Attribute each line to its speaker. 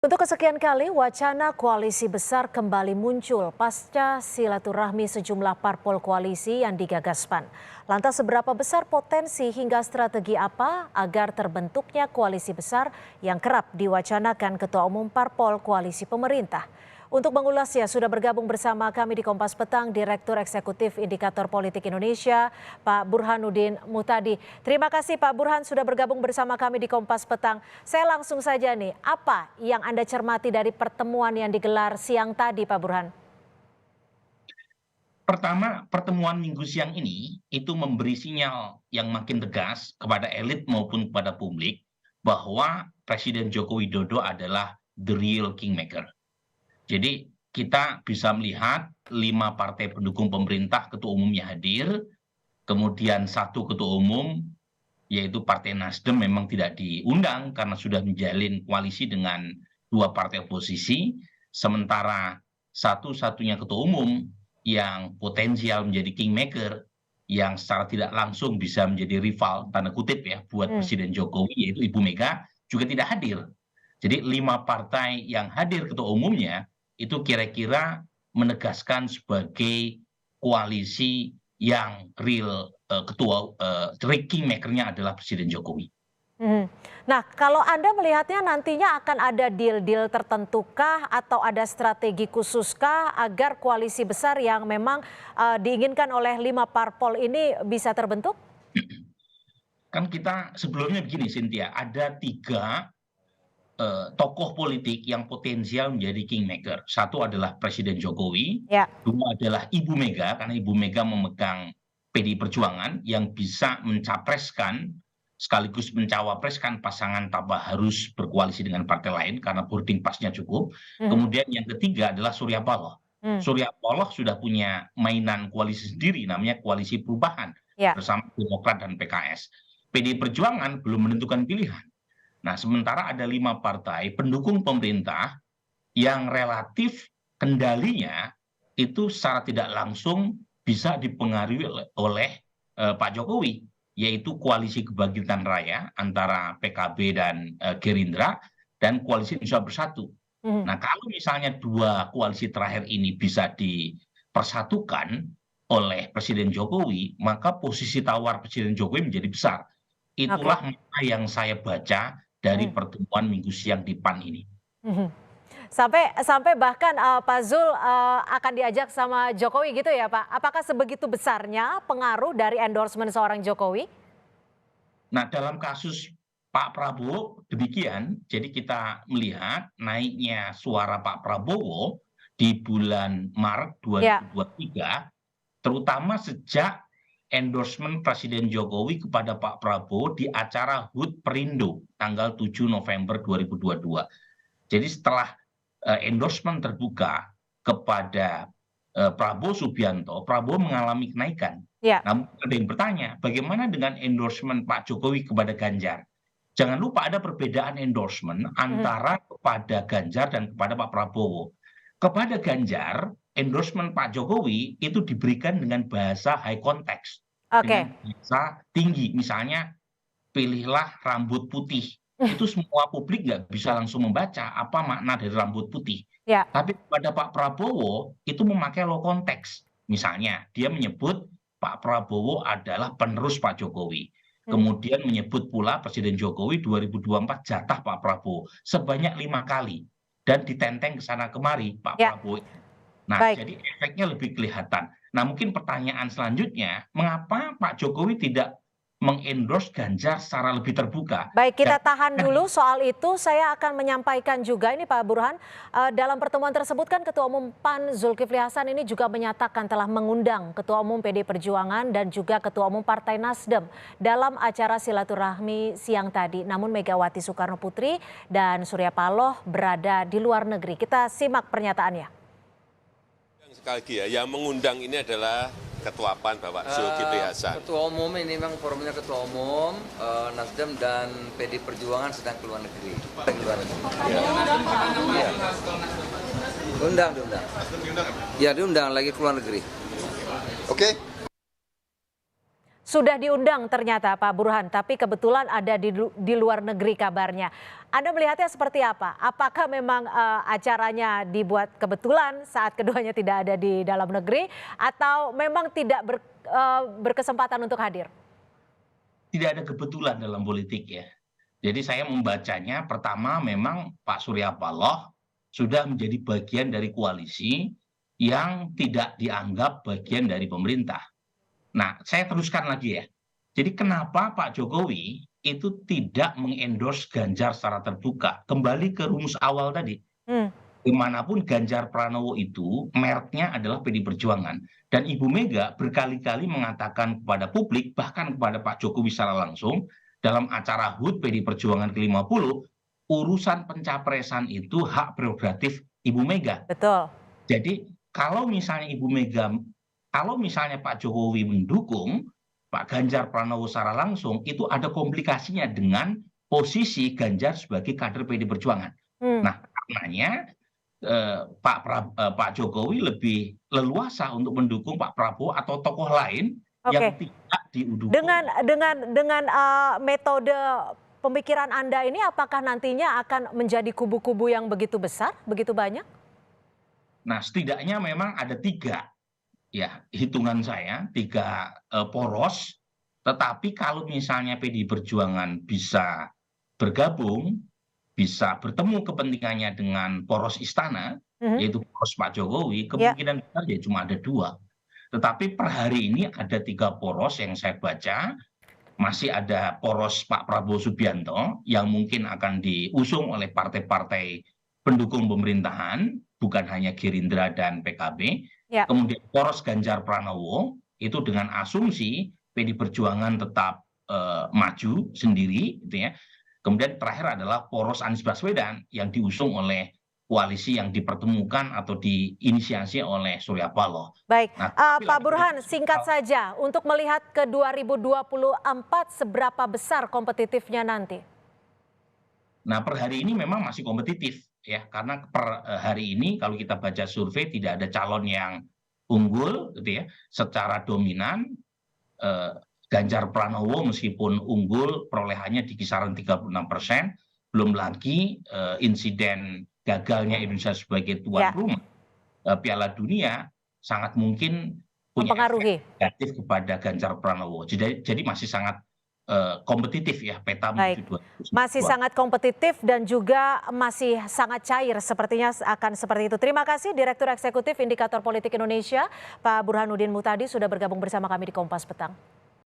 Speaker 1: Untuk kesekian kali, wacana koalisi besar kembali muncul pasca silaturahmi sejumlah parpol koalisi yang digagas PAN. Lantas seberapa besar potensi hingga strategi apa agar terbentuknya koalisi besar yang kerap diwacanakan Ketua Umum Parpol Koalisi Pemerintah? Untuk mengulasnya sudah bergabung bersama kami di Kompas Petang Direktur Eksekutif Indikator Politik Indonesia, Pak Burhanuddin Muhtadi. Terima kasih Pak Burhan sudah bergabung bersama kami di Kompas Petang. Saya langsung saja nih, apa yang Anda cermati dari pertemuan yang digelar siang tadi Pak Burhan?
Speaker 2: Pertama, pertemuan minggu siang ini itu memberi sinyal yang makin tegas kepada elit maupun kepada publik bahwa Presiden Joko Widodo adalah the real kingmaker. Jadi kita bisa melihat 5 partai pendukung pemerintah ketua umumnya hadir, kemudian satu ketua umum yaitu Partai Nasdem memang tidak diundang karena sudah menjalin koalisi dengan 2 partai oposisi, sementara satu-satunya ketua umum yang potensial menjadi kingmaker yang secara tidak langsung bisa menjadi rival tanda kutip ya buat Presiden Jokowi yaitu Ibu Mega juga tidak hadir. Jadi 5 partai yang hadir ketua umumnya itu kira-kira menegaskan sebagai koalisi yang real ketua kingmaker-nya adalah Presiden Jokowi.
Speaker 1: Nah, kalau Anda melihatnya nantinya akan ada deal-deal tertentukah atau ada strategi khususkah agar koalisi besar yang memang diinginkan oleh 5 parpol ini bisa terbentuk?
Speaker 2: Kan kita sebelumnya begini Cynthia, ada 3 tokoh politik yang potensial menjadi kingmaker. Satu adalah Presiden Jokowi,
Speaker 1: Ya.
Speaker 2: 2 adalah Ibu Mega, karena Ibu Mega memegang PDI Perjuangan yang bisa mencapreskan sekaligus mencawapreskan pasangan tanpa harus berkoalisi dengan partai lain karena boarding pass-nya cukup. Kemudian yang ketiga adalah Surya Paloh.
Speaker 1: Hmm.
Speaker 2: Surya Paloh sudah punya mainan koalisi sendiri namanya Koalisi Perubahan
Speaker 1: Ya.
Speaker 2: bersama Demokrat dan PKS. PDI Perjuangan belum menentukan pilihan. Nah, sementara ada 5 partai pendukung pemerintah yang relatif kendalinya itu secara tidak langsung bisa dipengaruhi oleh Pak Jokowi, yaitu Koalisi Kebangkitan Raya antara PKB dan Gerindra dan Koalisi Indonesia Bersatu. Nah, kalau misalnya 2 koalisi terakhir ini bisa dipersatukan oleh Presiden Jokowi, maka posisi tawar Presiden Jokowi menjadi besar.
Speaker 1: Oke.
Speaker 2: Itulah makna yang saya baca dari pertemuan minggu siang di PAN ini.
Speaker 1: Mhm. Sampai bahkan Pak Zul akan diajak sama Jokowi gitu ya Pak? Apakah sebegitu besarnya pengaruh dari endorsement seorang Jokowi?
Speaker 2: Nah, dalam kasus Pak Prabowo demikian, jadi kita melihat naiknya suara Pak Prabowo di bulan Maret
Speaker 1: Ya.
Speaker 2: 2023, terutama sejak endorsement Presiden Jokowi kepada Pak Prabowo di acara HUT Perindo tanggal 7 November 2022. Jadi setelah endorsement terbuka kepada Prabowo Subianto, Prabowo mengalami kenaikan.
Speaker 1: Ya.
Speaker 2: Namun ada yang bertanya, bagaimana dengan endorsement Pak Jokowi kepada Ganjar? Jangan lupa ada perbedaan endorsement antara kepada Ganjar dan kepada Pak Prabowo. Kepada Ganjar, endorsement Pak Jokowi itu diberikan dengan bahasa high context,
Speaker 1: Oke.
Speaker 2: dengan bahasa tinggi. Misalnya, pilihlah rambut putih. Itu semua publik nggak bisa langsung membaca apa makna dari rambut putih.
Speaker 1: Ya.
Speaker 2: Tapi kepada Pak Prabowo itu memakai low konteks. Misalnya dia menyebut Pak Prabowo adalah penerus Pak Jokowi. Kemudian menyebut pula Presiden Jokowi 2024 jatah Pak Prabowo sebanyak 5 kali. Dan ditenteng ke sana kemari Pak
Speaker 1: Ya.
Speaker 2: Prabowo. Nah,
Speaker 1: Baik.
Speaker 2: jadi efeknya lebih kelihatan. Nah, mungkin pertanyaan selanjutnya, mengapa Pak Jokowi tidak mengendorse Ganjar secara lebih terbuka?
Speaker 1: Baik, kita tahan dulu soal itu. Saya akan menyampaikan juga ini Pak Burhan, dalam pertemuan tersebut kan Ketua Umum PAN Zulkifli Hasan ini juga menyatakan telah mengundang Ketua Umum PD Perjuangan dan juga Ketua Umum Partai Nasdem dalam acara silaturahmi siang tadi. Namun Megawati Soekarno Putri dan Surya Paloh berada di luar negeri. Kita simak pernyataannya.
Speaker 3: Sekali lagi ya, yang mengundang ini adalah Ketua PAN Bapak Zulkifli Hasan.
Speaker 4: Ketua Umum ini memang forumnya Ketua Umum, Nasdem dan PD Perjuangan sedang keluar negeri. Ya. Diundang. Ya diundang lagi keluar negeri.
Speaker 5: Oke.
Speaker 1: sudah diundang ternyata Pak Burhan, tapi kebetulan ada di luar negeri kabarnya. Anda melihatnya seperti apa? Apakah memang acaranya dibuat kebetulan saat keduanya tidak ada di dalam negeri, atau memang tidak berkesempatan untuk hadir?
Speaker 2: Tidak ada kebetulan dalam politik ya. Jadi saya membacanya, pertama memang Pak Surya Paloh sudah menjadi bagian dari koalisi yang tidak dianggap bagian dari pemerintah. Nah, saya teruskan lagi ya. Jadi kenapa Pak Jokowi itu tidak mengendorse Ganjar secara terbuka? Kembali ke rumus awal tadi. Dimanapun Ganjar Pranowo itu mereknya adalah PD Perjuangan. Dan Ibu Mega berkali-kali mengatakan kepada publik, bahkan kepada Pak Jokowi secara langsung, dalam acara HUT PD Perjuangan ke-50, urusan pencapresan itu hak prerogatif Ibu Mega.
Speaker 1: Betul.
Speaker 2: Jadi kalau misalnya kalau misalnya Pak Jokowi mendukung Pak Ganjar Pranowo secara langsung, itu ada komplikasinya dengan posisi Ganjar sebagai kader PD Perjuangan. Nah, karenanya Pak Jokowi lebih leluasa untuk mendukung Pak Prabowo atau tokoh lain yang tidak diudung.
Speaker 1: Dengan metode pemikiran Anda ini, apakah nantinya akan menjadi kubu-kubu yang begitu besar, begitu banyak?
Speaker 2: Nah, setidaknya memang ada 3, ya hitungan saya 3 poros. Tetapi kalau misalnya PD Perjuangan bisa bergabung, bisa bertemu kepentingannya dengan poros istana, yaitu poros Pak Jokowi, kemungkinan besar ya cuma ada 2. Tetapi per hari ini ada 3 poros yang saya baca. Masih ada poros Pak Prabowo Subianto yang mungkin akan diusung oleh partai-partai pendukung pemerintahan, bukan hanya Gerindra dan PKB. Kemudian poros Ganjar Pranowo itu dengan asumsi PD Perjuangan tetap maju sendiri, gitu ya. Kemudian terakhir adalah poros Anies Baswedan yang diusung oleh koalisi yang dipertemukan atau diinisiasi oleh Surya Paloh.
Speaker 1: Baik, Pak Burhan, singkat saja untuk melihat ke 2024 seberapa besar kompetitifnya nanti?
Speaker 2: Nah, per hari ini memang masih kompetitif ya, karena per hari ini kalau kita baca survei tidak ada calon yang unggul, gitu ya, secara dominan. Ganjar Pranowo meskipun unggul perolehannya di kisaran 36%, belum lagi insiden gagalnya Indonesia sebagai tuan rumah Piala Dunia sangat mungkin punya efek negatif kepada Ganjar Pranowo. Jadi masih sangat kompetitif ya peta menuju 2024.
Speaker 1: Masih sangat kompetitif dan juga masih sangat cair, sepertinya akan seperti itu. Terima kasih Direktur Eksekutif Indikator Politik Indonesia, Pak Burhanuddin Muhtadi sudah bergabung bersama kami di Kompas Petang.